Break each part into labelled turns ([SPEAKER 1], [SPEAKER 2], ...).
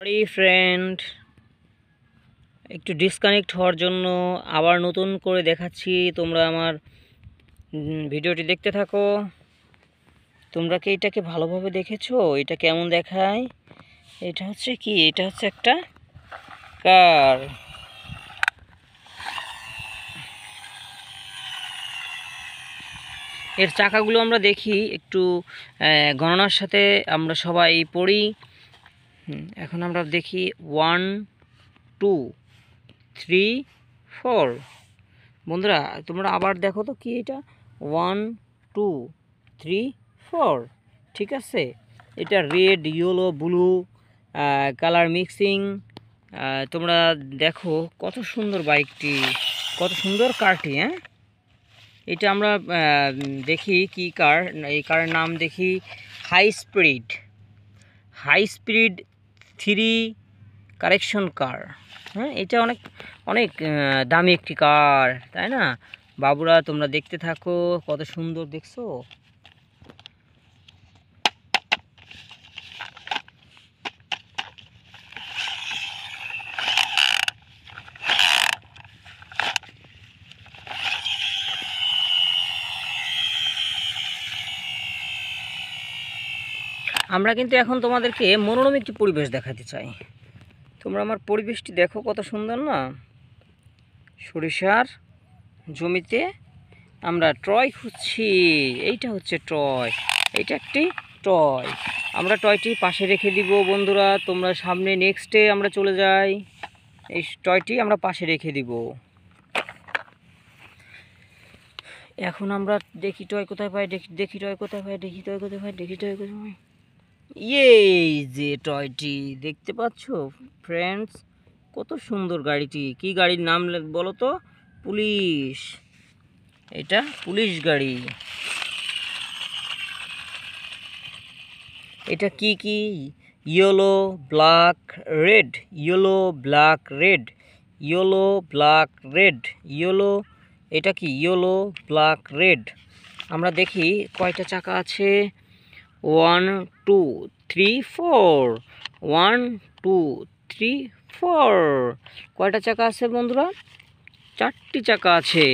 [SPEAKER 1] Sorry friend, একটু disconnect হওয়ার জন্য আবার নতুন করে দেখাচ্ছি। তোমরা আমার ভিডিওটি দেখতে থাকো। তোমরা কি এটাকে ভালোভাবে দেখেছো? এটা কেমন দেখায়? এটা হচ্ছে কি? এটা হচ্ছে একটা কার। এর চাকাগুলো আমরা দেখি একটু গণনার সাথে আমরা সবাই পড়ি। এখন আমরা দেখি 1 2 3 4। বন্ধুরা তোমরা আবার দেখো তো কি এটা 1 2 3 4। ঠিক আছে, এটা red yellow blue colour mixing. তোমরা দেখো কত সুন্দর বাইকটি, কত সুন্দর কারটি। এটা আমরা দেখি কি কার, এই কারের নাম দেখি হাই স্পিড 3 কারেকশন কার। এটা অনেক অনেক দামি একটি কার, তাই না বাবুরা? তোমরা দেখতে থাকো, কত সুন্দর দেখছো। আমরা কিন্তু এখন তোমাদেরকে মনোরম একটি পরিবেশ দেখাতে চাই। তোমরা আমার পরিবেশটি দেখো, কত সুন্দর না? সরিষার জমিতে আমরা টয় খুঁজছি। এইটা হচ্ছে টয়, এইটা একটি টয়। আমরা টয়টি পাশে রেখে দিব বন্ধুরা। তোমরা সামনে নেক্সটে আমরা চলে যাই, এই টয়টি আমরা পাশে রেখে দিব। এখন আমরা দেখি টয় কোথায় পাই, দেখি টয় কোথায় পাই, দেখি টয় কোথায় পাই, দেখি টয় কোথায় পাই। এই যে টয়টি দেখতে পাচ্ছ ফ্রেন্ডস, কত সুন্দর গাড়িটি। কি গাড়ির নাম বলো তো? পুলিশ। এটা পুলিশ গাড়ি। এটা কি কি? Yellow black red, yellow black red, yellow black red, yellow. এটা কি? Yellow black red. আমরা দেখি কয়টা চাকা আছে। 1 2 3 4, 1 2 3 4। কয়টা চাকা আছে বন্ধুরা? 4টি চাকা আছে।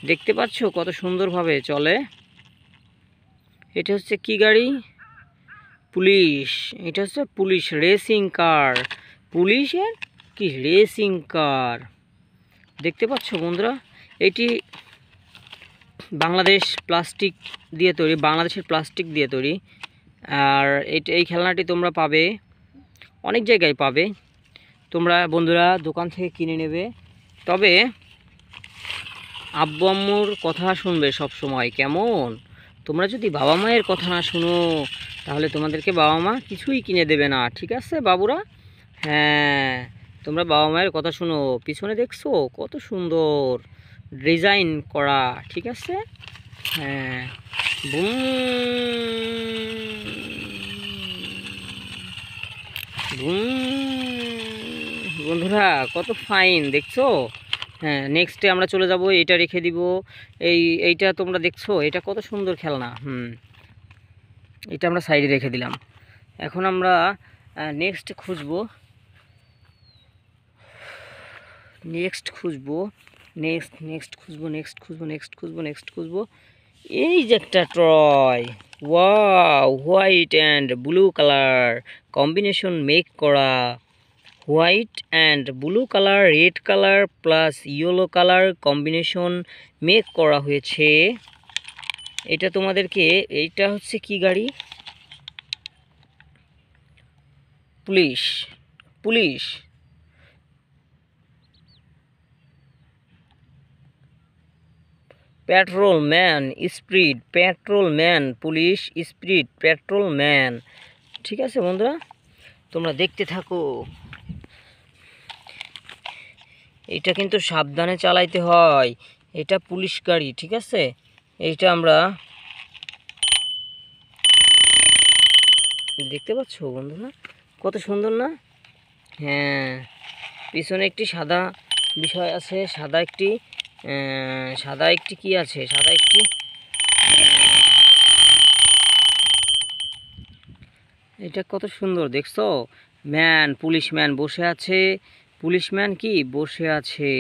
[SPEAKER 1] দেখতে পাচ্ছ কত সুন্দরভাবে চলে। এটা হচ্ছে কি গাড়ি? পুলিশ। এটা হচ্ছে পুলিশ রেসিং কার। পুলিশের কি রেসিং কার, দেখতে পাচ্ছ বন্ধুরা? এটি বাংলাদেশ প্লাস্টিক দিয়ে তৈরি, বাংলাদেশের প্লাস্টিক দিয়ে তৈরি। আর এই খেলনাটি তোমরা পাবে অনেক জায়গায় পাবে। তোমরা বন্ধুরা দোকান থেকে কিনে নেবে। তবে আব্বু আম্মুর কথা শুনবে সব সময়, কেমন? তোমরা যদি বাবা মায়ের কথা না শুনো তাহলে তোমাদেরকে বাবা মা কিছুই কিনে দেবে না, ঠিক আছে বাবুরা? হ্যাঁ, তোমরা বাবা মায়ের কথা শুনো। পিছনে দেখছো কত সুন্দর ডিজাইন করা, ঠিক আছে? হ্যাঁ, বুম বুম। বন্ধুরা কত ফাইন দেখছো? হ্যাঁ, নেক্সটে আমরা চলে যাব। এটা রেখে দিব। এইটা তোমরা দেখছো, এটা কত সুন্দর খেলনা। এটা আমরা সাইডে রেখে দিলাম। এখন আমরা নেক্সট খুঁজবো, নেক্সট খুঁজবো, নেক্সট খুঁজবো। এই যে একটা toy, wow, white and blue colour combination make করা। White and blue colour, red colour plus yellow colour combination make করা হয়েছে। এটা তোমাদেরকে, এইটা হচ্ছে কি গাড়ি? Police. Police patrol man speed, patrol man police speed patrol man. ঠিক আছে বন্ধুরা, তোমরা দেখতে থাকো। এটা কিন্তু সাবধানে চালাইতে হয়, এটা পুলিশ গাড়ি, ঠিক আছে? এইটা আমরা দেখতে পাচ্ছ বন্ধুরা, কত সুন্দর না? হ্যাঁ, পিছনে একটি সাদা বিষয় আছে, সাদা একটি কি আছে, সাদা একটি এটা কত সুন্দর দেখছো? ম্যান, পুলিশম্যান বসে আছে। পুলিশম্যান কি বসে আছে।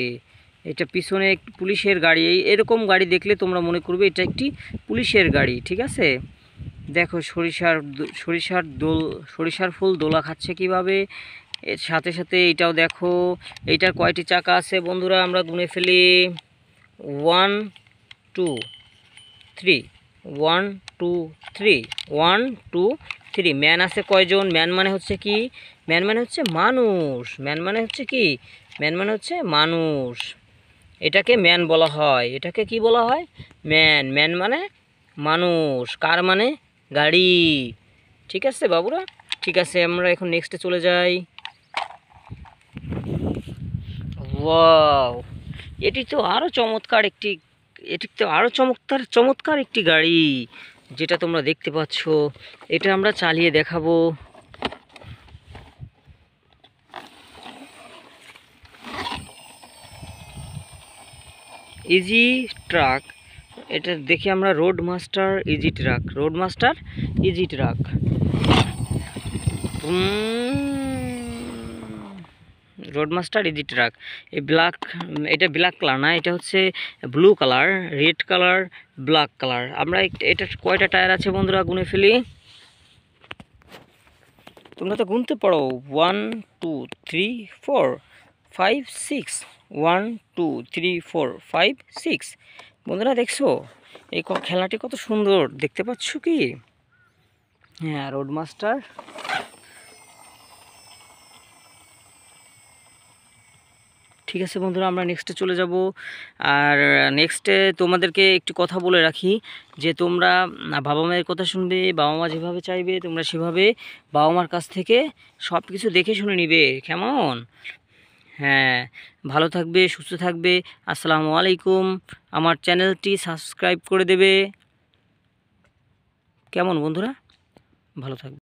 [SPEAKER 1] এটা পিছনে একটি পুলিশের গাড়ি। এরকম গাড়ি দেখলে তোমরা মনে করবে এটা একটি পুলিশের গাড়ি, ঠিক আছে। দেখো সরিষার ফুল দোলা খাচ্ছে কিভাবে। এর সাথে সাথে এটাও দেখো, এইটার কয়টি চাকা আছে বন্ধুরা আমরা গুনে ফেলি। 1 2 3, 1 2 3, 1 2 3। ম্যান আছে কয়জন? ম্যান মানে হচ্ছে কি? ম্যান মানে হচ্ছে মানুষ। ম্যান মানে হচ্ছে কি? ম্যান মানে হচ্ছে মানুষ। এটাকে ম্যান বলা হয়। এটাকে কি বলা হয়? ম্যান। ম্যান মানে মানুষ। কার মানে? গাড়ি। ঠিক আছে বাবুরা? ঠিক আছে, আমরা এখন নেক্সটে চলে যাই। ওয়াও, এটি তো আরও চমৎকার একটি গাড়ি, যেটা তোমরা দেখতে পাচ্ছ। এটা আমরা চালিয়ে দেখাবো। Easy truck. এটা দেখি আমরা Roadmaster easy truck. Roadmaster easy truck. এটা ব্ল্যাক কালার না, এটা হচ্ছে blue colour, red colour, black colour. আমরা এটা কয়টা টায়ার আছে বন্ধুরা গুনে ফেলি। তোমরা তো গুনতে পারো। 1 2 3 4 5 6, 1 2 3 4 5 6। বন্ধুরা দেখছো এই খেলাটি কত সুন্দর, দেখতে পাচ্ছ কি? হ্যাঁ, রোডমাস্টার। ঠিক আছে বন্ধুরা, আমরা নেক্সটে চলে যাব। আর নেক্সটে তোমাদেরকে একটু কথা বলে রাখি, যে তোমরা বাবা মায়ের কথা শুনবে। বাবা মা যেভাবে চাইবে তোমরা সেভাবে বাবা মার কাছ থেকে সব কিছু দেখে শুনে নিবে, কেমন? হ্যাঁ, ভালো থাকবে, সুস্থ থাকবে। আসসালামু আলাইকুম। আমার চ্যানেলটি সাবস্ক্রাইব করে দেবে, কেমন বন্ধুরা? ভালো থাকবে।